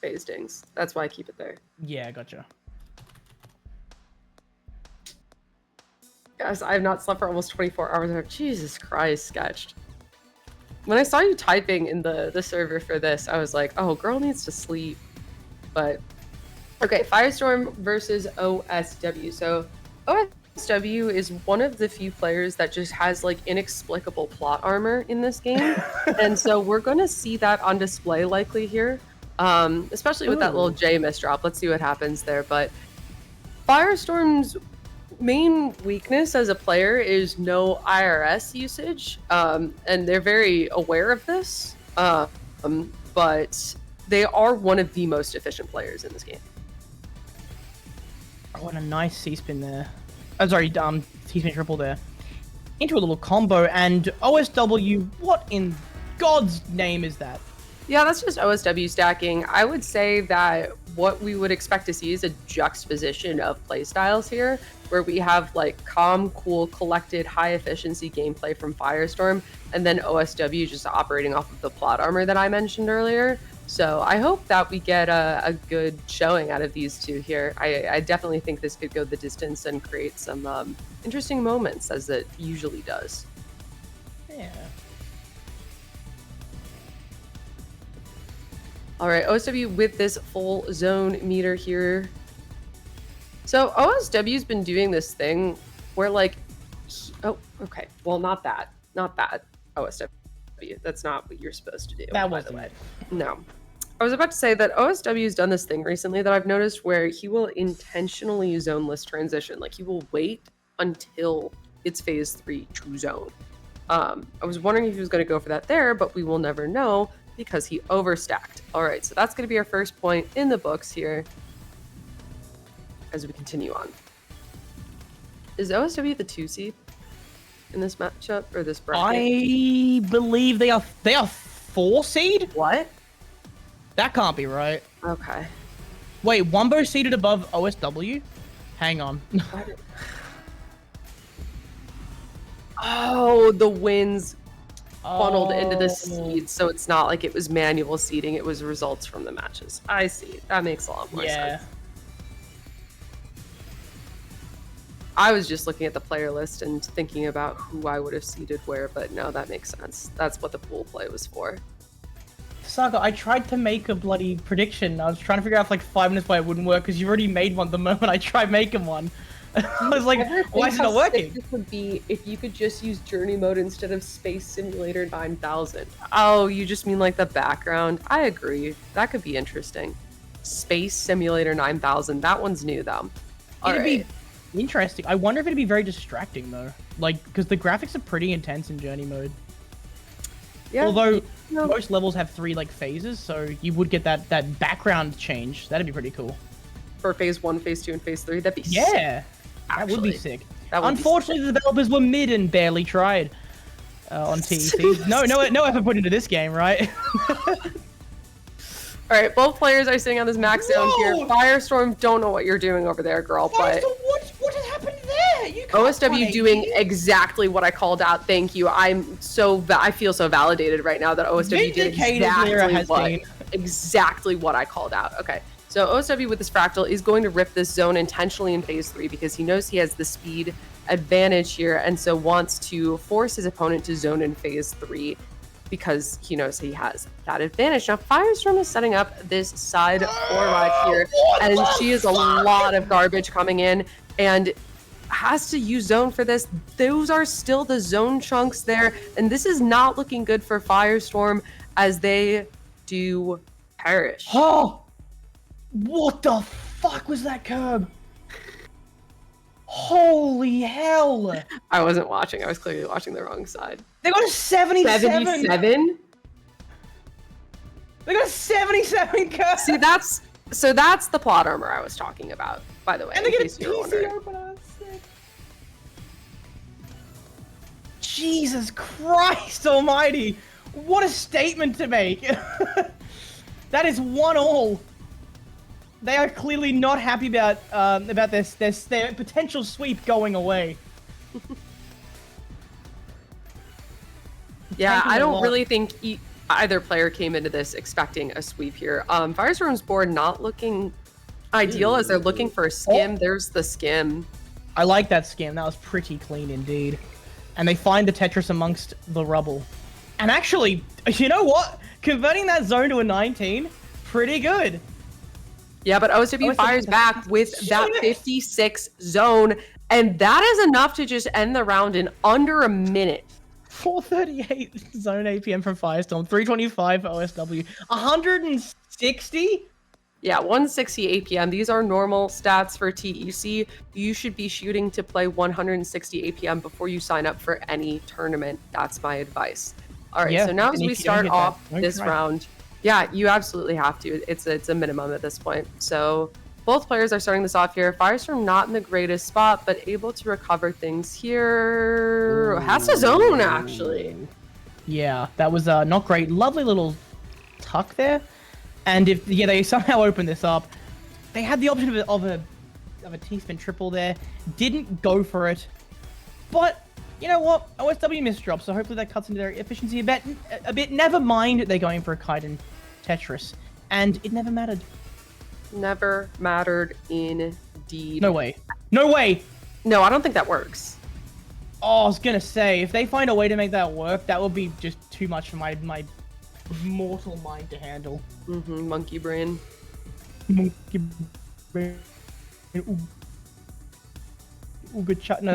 phase dings. That's why I keep it there. Yeah, gotcha. Guys, I have not slept for almost 24 hours. Jesus Christ, Sketched. When I saw you typing in the server for this, I was like, oh, girl needs to sleep. But, okay, FIRESTORM versus OSW. So, OSW is one of the few players that just has, like, inexplicable plot armor in this game. And so we're going to see that on display likely here, especially with that little J misdrop. Let's see what happens there. But FIRESTORM's main weakness as a player is no IRS usage, and they're very aware of this, but they are one of the most efficient players in this game. Oh, and a nice C-spin there. Oh, sorry, C-spin triple there. Into a little combo, and OSW, what in God's name is that? Yeah, that's just OSW stacking. I would say that what we would expect to see is a juxtaposition of playstyles here, where we have like calm, cool, collected, high efficiency gameplay from FIRESTORM, and then OSW just operating off of the plot armor that I mentioned earlier. So I hope that we get a good showing out of these two here. I definitely think this could go the distance and create some interesting moments, as it usually does. Yeah. All right, OSW with this full zone meter here. So OSW's been doing this thing where like, oh, okay, well, not that, OSW. That's not what you're supposed to do. That by was the way. No. I was about to say that OSW's done this thing recently that I've noticed where he will intentionally zoneless transition. Like he will wait until it's phase 3 to zone. I was wondering if he was going to go for that there, but we will never know because he overstacked. All right, so that's going to be our first point in the books here as we continue on. Is OSW the 2 seed in this matchup or this bracket? I believe they are 4 seed? What? That can't be right. Okay. Wait, Wumbo seated above OSW? Hang on. Oh, the wins funneled into the seeds, so it's not like it was manual seeding, it was results from the matches. I see. That makes a lot more sense. I was just looking at the player list and thinking about who I would have seeded where, but no, that makes sense. That's what the pool play was for. Saga, I tried to make a bloody prediction. I was trying to figure out for like 5 minutes why it wouldn't work, because you already made one the moment I tried making one. I was like, why is it not working? This would be if you could just use journey mode instead of Space Simulator 9000. Oh, you just mean like the background? I agree. That could be interesting. Space Simulator 9000. That one's new though. It'd be interesting. I wonder if it'd be very distracting though. Like, because the graphics are pretty intense in journey mode. Yeah. Although most levels have 3 like phases, so you would get that background change. That'd be pretty cool. For phase 1, phase 2, and phase 3, that'd be sick. That would be sick. Unfortunately, the developers were mid and barely tried on TEC. no effort put into this game, right? All right, both players are sitting on this max zone here. FIRESTORM, don't know what you're doing over there, girl, but what has happened there? You OSW doing exactly what I called out. Thank you. I feel so validated right now that OSW did exactly what I called out. Okay. So OSW with this fractal is going to rip this zone intentionally in phase 3 because he knows he has the speed advantage here, and so wants to force his opponent to zone in phase 3 because he knows he has that advantage. Now FIRESTORM is setting up this side 4 ride here, and she has a lot of garbage coming in and has to use zone for this. Those are still the zone chunks there, and this is not looking good for FIRESTORM as they do perish. Oh! What the fuck was that curb? Holy hell! I wasn't watching. I was clearly watching the wrong side. They got a 77! 77? They got a 77 curb! See, that's the plot armor I was talking about, by the way. And they get a PC opener. Jesus Christ almighty! What a statement to make! That is 1-all. They are clearly not happy about their potential sweep going away. Yeah, I don't really think either player came into this expecting a sweep here. FIRESTORM's board not looking ideal as they're looking for a skim. There's the skim. I like that skim. That was pretty clean indeed. And they find the Tetris amongst the rubble. And actually, you know what? Converting that zone to a 19, pretty good. Yeah, but OSW fires back with that 56 zone, and that is enough to just end the round in under a minute. 438 zone APM from FIRESTORM, 325 for OSW, 160? Yeah, 160 APM. These are normal stats for TEC. You should be shooting to play 160 APM before you sign up for any tournament. That's my advice. All right, so now as we start off this round, yeah, you absolutely have to. It's a minimum at this point. So both players are starting this off here. FIRESTORM not in the greatest spot, but able to recover things here. Ooh. Has his own, actually. Yeah, that was not great. Lovely little tuck there. And if they somehow open this up, they had the option of a T-spin triple there. Didn't go for it. But you know what? OSW misdrop, so hopefully that cuts into their efficiency a bit. Never mind, they're going for a kite and Tetris. And it never mattered. Never mattered indeed. No way. No way! No, I don't think that works. Oh, I was gonna say, if they find a way to make that work, that would be just too much for my mortal mind to handle. Monkey brain. Monkey brain. Ooh, good shot. No.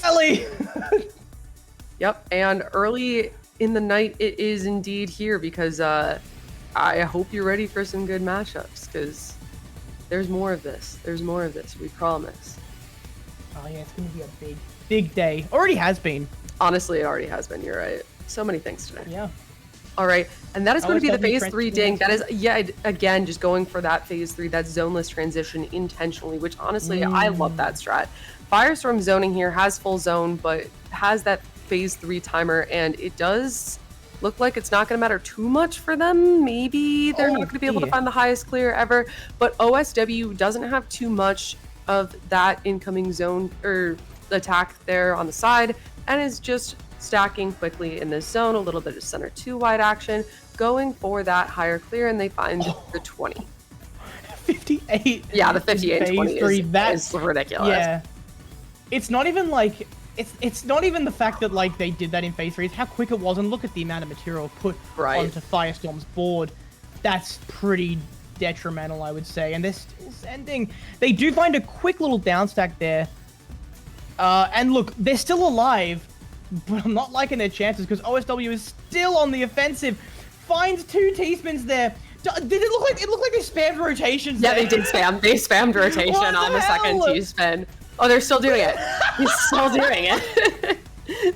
Ellie! Yep, and early in the night it is indeed here because I hope you're ready for some good matchups because there's more of this. There's more of this, we promise. Oh yeah, it's gonna be a big day. Already has been. Honestly, it already has been, you're right. So many things today. Yeah. All right, and that is going to be the phase 3 ding. That is, yeah, again, just going for that phase 3, that zoneless transition intentionally, which honestly, I love that strat. FIRESTORM zoning here has full zone, but has that phase 3 timer, and it does look like it's not going to matter too much for them. Maybe they're not going to be able to find the highest clear ever, but OSW doesn't have too much of that incoming zone or attack there on the side, and is just stacking quickly in this zone, a little bit of center 2 wide action, going for that higher clear, and they find the 20. 58. Yeah, the 58 and 20 is ridiculous. Yeah. It's not even like it's not even the fact that like they did that in phase 3, it's how quick it was, and look at the amount of material put onto FIRESTORM's board. That's pretty detrimental, I would say, and they're still sending. They do find a quick little downstack there. And look, they're still alive, but I'm not liking their chances because OSW is still on the offensive. Finds 2 T-spins there. Did it look like they spammed rotations? Yeah, there? they did spam. They spammed rotation on the second T-spin. Oh, they're still doing it. He's still doing it.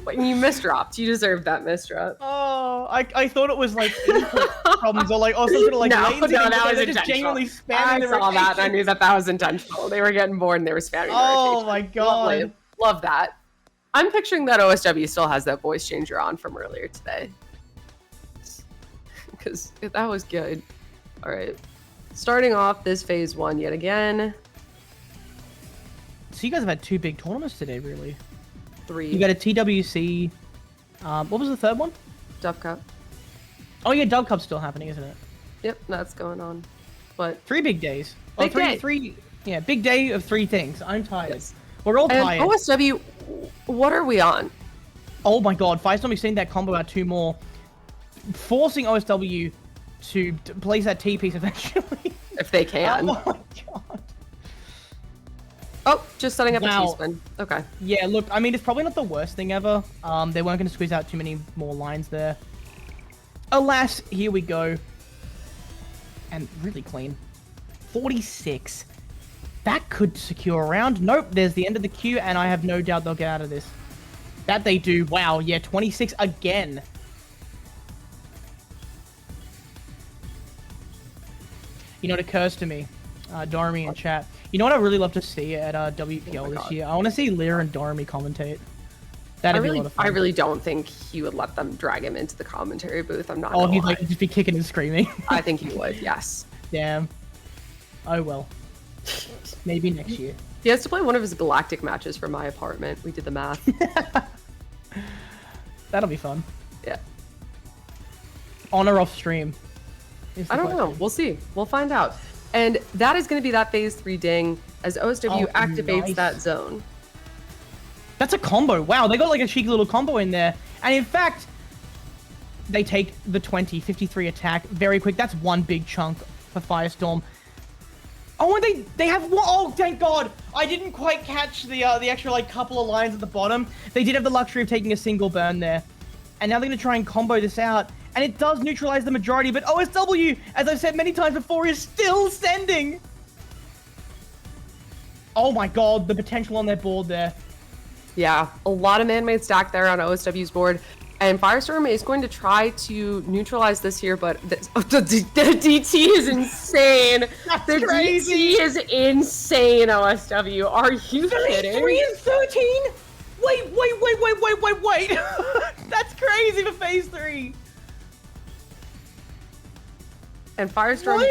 But you misdropped. You deserved that misdrop. Oh, I thought it was like input problems or like some sort of like latency. No, that was just genuinely spamming I the saw rotation. that. I knew that was intentional. They were getting bored and they were spamming the rotation. Oh my god. Lovely. Love that. I'm picturing that OSW still has that voice changer on from earlier today. Because that was good. All right. Starting off this phase 1 yet again. So you guys have had 2 big tournaments today, really. 3. You got a TWC. What was the third one? Dub Cup. Oh yeah, Dub Cup's still happening, isn't it? Yep, that's going on. But 3 big days. Big day. Three. Yeah, big day of 3 things. I'm tired. Yes. We're all tired. OSW, what are we on? Oh my god, FIRESTORM extending that combo out 2 more, forcing OSW to place that T piece eventually. If they can. Oh my god. Oh, just setting up a T-spin. Okay. Yeah, look, I mean, it's probably not the worst thing ever. They weren't going to squeeze out too many more lines there. Alas, here we go. And really clean. 46. That could secure a round. Nope, there's the end of the queue, and I have no doubt they'll get out of this. That they do. Wow, yeah, 26 again. You know, it occurs to me, Dormy in chat. You know what I really love to see at WPL this year? I want to see Lear and Dormy commentate. That'd be a lot of fun. I really don't think he would let them drag him into the commentary booth. I'm not. Oh, he'd like just be kicking and screaming. I think he would. Yes. Damn. Oh well. Maybe next year. He has to play one of his galactic matches from my apartment. We did the math. That'll be fun. Yeah. On or off stream? I don't know. We'll see. We'll find out. And that is going to be that phase 3 ding as OSW activates that zone. That's a combo. Wow, they got like a cheeky little combo in there. And in fact, they take the 53 attack very quick. That's one big chunk for FIRESTORM. Oh, and they have one. Oh, thank God. I didn't quite catch the extra like couple of lines at the bottom. They did have the luxury of taking a single burn there. And now they're going to try and combo this out. And it does neutralize the majority, but OSW, as I've said many times before, is still sending. Oh my God, the potential on their board there. Yeah, a lot of man-made stack there on OSW's board. And FIRESTORM is going to try to neutralize this here, but the DT is insane. The crazy. DT is insane, OSW. Are you kidding? 3 and 13? Wait. That's crazy for phase 3. And FIRESTORM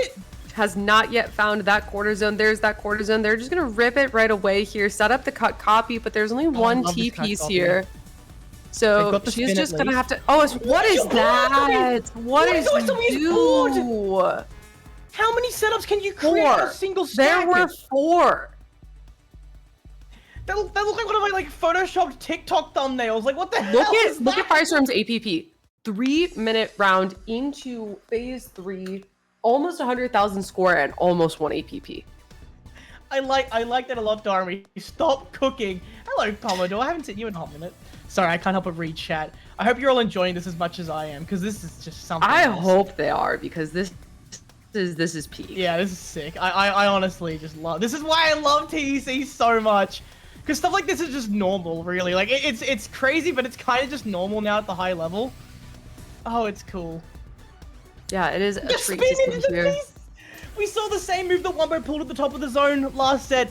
has not yet found that quarter zone. There's that quarter zone. They're just going to rip it right away here, set up the cut copy, but there's only one T-piece here. So she's just going to have to... Oh, what is that? What is do? How many setups can you create on a single stack? There were 4. That look like one of my like photoshopped TikTok thumbnails. Like what the hell is that? Look at FIRESTORM's APP. 3-minute round into phase 3, almost 100,000 score and almost 1 APP. I like that a lot, Darmy. Stop cooking. Hello, Commodore. I haven't seen you in a hot minute. Sorry, I can't help but read chat. I hope you're all enjoying this as much as I am, because this is just something else. Hope they are, because this is peak. Yeah, this is sick. I honestly just love. This is why I love TEC so much. Because stuff like this is just normal, really. Like, it's crazy, but it's kind of just normal now at the high level. Oh, it's cool. Yeah, it is a treat to see here. We saw the same move that Wombo pulled at the top of the zone last set.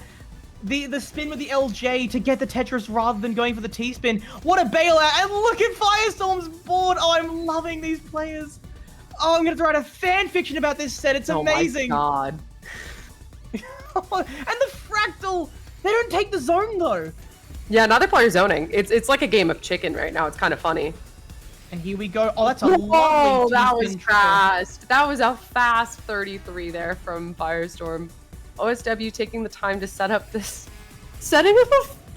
The spin with the LJ to get the Tetris rather than going for the T-spin. What a bailout. And look at FIRESTORM's board. Oh, I'm loving these players. Oh, I'm going to write a fan fiction about this set. It's amazing. Oh my God. And the fractal. They don't take the zone, though. Yeah, now they're player zoning. It's like a game of chicken right now. It's kind of funny. And here we go. Oh, that's a lovely that was fast. That was a fast 33 there from FIRESTORM. OSW taking the time to set up this. Setting up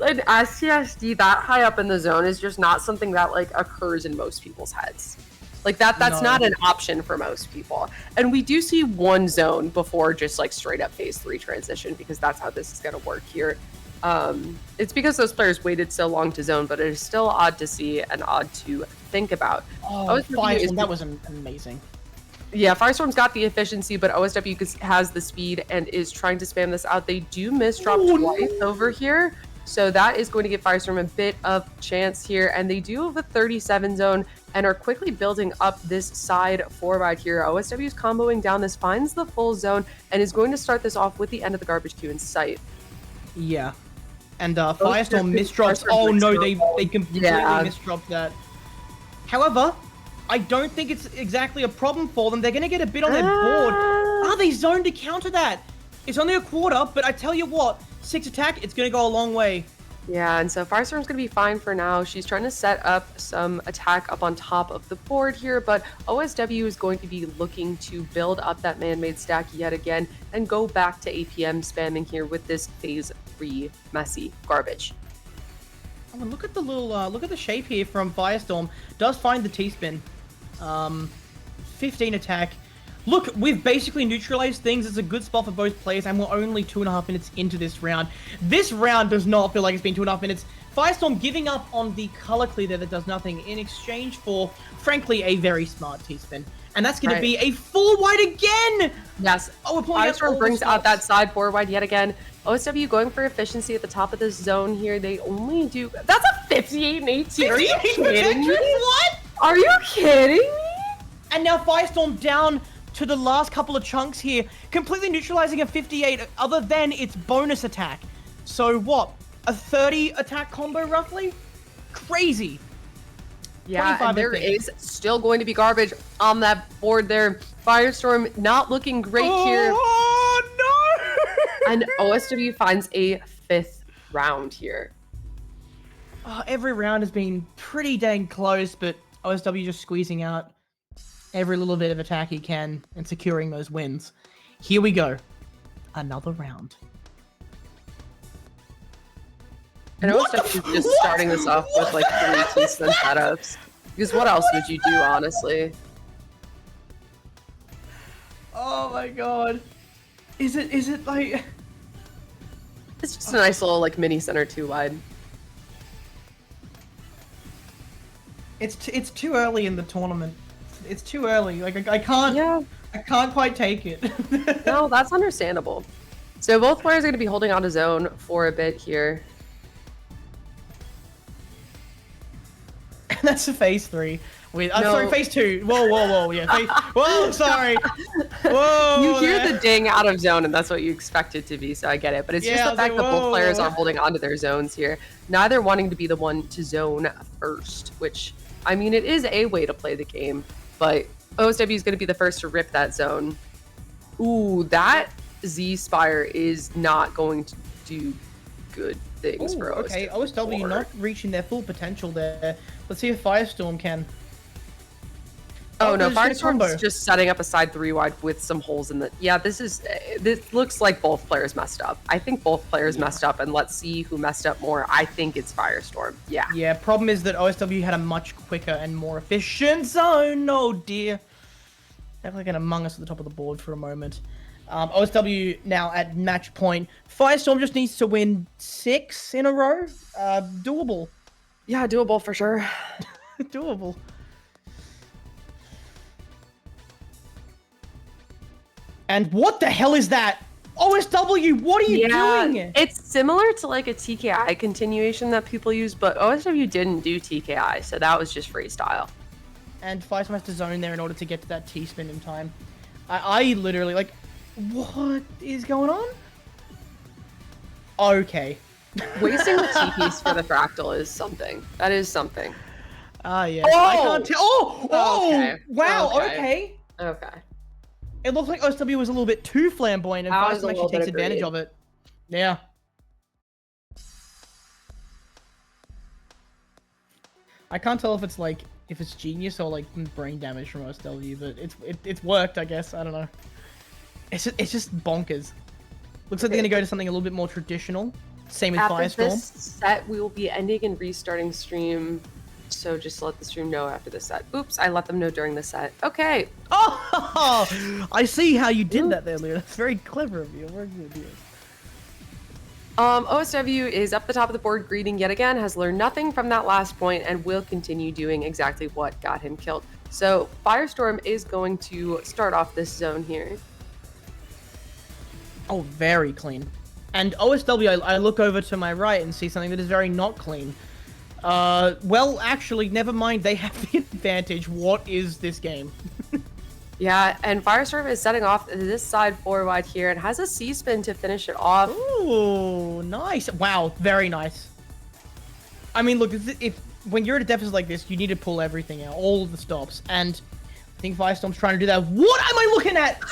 an STSD that high up in the zone is just not something that like occurs in most people's heads. Like that's not an option for most people. And we do see one zone before just like straight up phase 3 transition, because that's how this is going to work here. It's because those players waited so long to zone, but it is still odd to see and odd to think about. Oh, FIRESTORM, that was amazing. Yeah, FIRESTORM's got the efficiency, but OSW has the speed and is trying to spam this out. They do miss drop twice over here, so that is going to give FIRESTORM a bit of chance here. And they do have a 37 zone and are quickly building up this side forward here. OSW is comboing down this, finds the full zone, and is going to start this off with the end of the garbage queue in sight. Yeah. And FIRESTORM misdrops. Oh no, they completely misdropped that. However, I don't think it's exactly a problem for them. They're going to get a bit on their board. They zoned to counter that. It's only a quarter, but I tell you what, 6 attack, it's going to go a long way. Yeah, and so FIRESTORM's going to be fine for now. She's trying to set up some attack up on top of the board here, but OSW is going to be looking to build up that man-made stack yet again and go back to APM spamming here with this phase 3 messy garbage. Oh, and look at the little, look at the shape here from FIRESTORM. Does find the T-spin. 15 attack. Look, we've basically neutralized things. It's a good spot for both players, and we're only 2.5 minutes into this round. This round does not feel like it's been 2.5 minutes. FIRESTORM giving up on the color clear there that does nothing in exchange for, frankly, a very smart T-spin. And that's going to be a full white again! Yes. Oh, FIRESTORM brings out that side forward white yet again. OSW going for efficiency at the top of this zone here. They only do... That's a 58 and 18. Are you kidding me? What? Are you kidding me? And now FIRESTORM down to the last couple of chunks here, completely neutralizing a 58 other than its bonus attack. So what? A 30 attack combo roughly? Crazy. Yeah, and there is still going to be garbage on that board there. FIRESTORM not looking great here. Oh no! And OSW finds a 5th round here. Every round has been pretty dang close, but OSW just squeezing out every little bit of attack he can and securing those wins. Here we go. Another round. And OSW is just starting this off with like 3 T-spin setups. Because what else would you do, honestly? Oh my god. Is it like... It's just a nice little like mini center 2 wide. It's too early in the tournament. It's too early. Like I can't. Yeah. I can't quite take it. No, that's understandable. So both players are going to be holding on to zone for a bit here. And that's a phase 3. Wait, I'm sorry, phase 2. Whoa, yeah. Whoa, sorry. Whoa. You hear the ding out of zone, and that's what you expect it to be, so I get it. But it's just the fact that both players are holding onto their zones here, neither wanting to be the one to zone first, which, I mean, it is a way to play the game, but OSW is going to be the first to rip that zone. Ooh, that Z-Spire is not going to do good things for OSW. Okay, OSW not reaching their full potential there. Let's see if FIRESTORM can. Oh no, FIRESTORM's just setting up a side 3 wide with some holes in the... Yeah, this looks like both players messed up. I think both players messed up, and let's see who messed up more. I think it's FIRESTORM. Yeah. Yeah, problem is that OSW had a much quicker and more efficient zone. Oh dear. Definitely going to Among Us at the top of the board for a moment. OSW now at match point. FIRESTORM just needs to win 6 in a row. Doable. Yeah, doable for sure. Doable. And what the hell is that? OSW, what are you doing? It's similar to like a TKI continuation that people use, but OSW didn't do TKI, so that was just freestyle. And FIRESTORM has to zone there in order to get to that T-spin in time. I literally, like, what is going on? Okay. Wasting the T-piece for the fractal is something. That is something. Yeah. Oh! I can't tell. Oh! Okay. Wow, okay. Okay. It looks like OSW was a little bit too flamboyant, and FIRESTORM actually takes advantage of it. Yeah. I can't tell if it's like, if it's genius or like brain damage from OSW, but it's worked, I guess. I don't know. It's just bonkers. Looks like they're gonna go to something a little bit more traditional. Same with FIRESTORM. After this set, we will be ending and restarting stream. So just let the stream know after the set. Oops, I let them know during the set. Okay. Oh, I see how you did that there, Leo. That's very clever of you. Very good. OSW is up the top of the board, greeting yet again, has learned nothing from that last point, and will continue doing exactly what got him killed. So FIRESTORM is going to start off this zone here. Oh, very clean. And OSW, I look over to my right and see something that is very not clean. Well, actually, never mind. They have the advantage. What is this game? Yeah, and FIRESTORM is setting off this side 4 wide here and has a C-spin to finish it off. Ooh, nice. Wow, very nice. I mean, look, when you're at a deficit like this, you need to pull everything out, all of the stops. And I think FIRESTORM's trying to do that. What am I looking at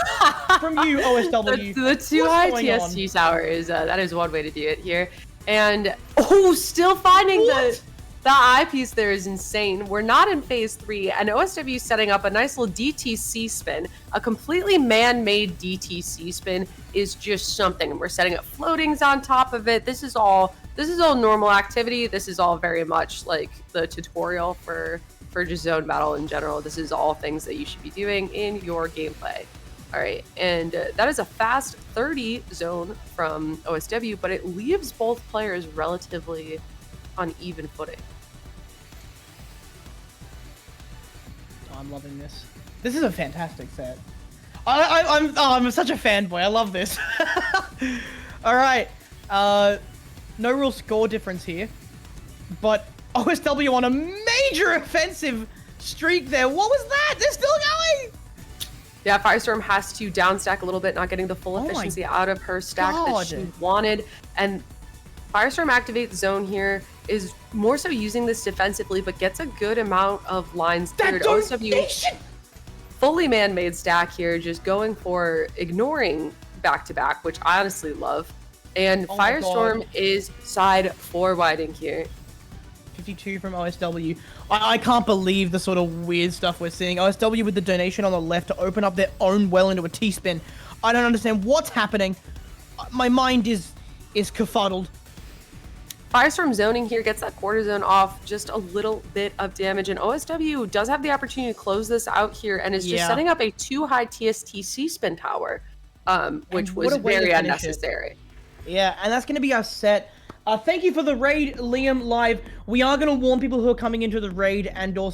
from you, OSW? The too high TST tower is, that is one way to do it here. And, still finding the eyepiece there is insane. We're not in phase 3, and OSW is setting up a nice little DTC spin. A completely man-made DTC spin is just something. And we're setting up floatings on top of it. This is all normal activity. This is all very much like the tutorial for just zone battle in general. This is all things that you should be doing in your gameplay. All right, and that is a fast 30 zone from OSW, but it leaves both players relatively on even footing. Oh, I'm loving this. This is a fantastic set. I'm such a fanboy. I love this. All right, no real score difference here, but OSW on a major offensive streak there. What was that? They're still going. Yeah, FIRESTORM has to downstack a little bit, not getting the full efficiency out of her stack that she wanted. And FIRESTORM activates zone here, is more so using this defensively, but gets a good amount of lines cleared. OSW fully man-made stack here, just going for ignoring back-to-back, which I honestly love. And FIRESTORM is side 4 widing here. 52 from OSW. I can't believe the sort of weird stuff we're seeing. OSW with the donation on the left to open up their own well into a T-spin. I don't understand what's happening. My mind is kerfuddled. Firestorm zoning here gets that quarter zone off, just a little bit of damage, and OSW does have the opportunity to close this out here and is just setting up a too high TSTC spin tower, which was very unnecessary. Yeah, and that's going to be our set. Thank you for the raid, Liam Live. We are going to warn people who are coming into the raid and also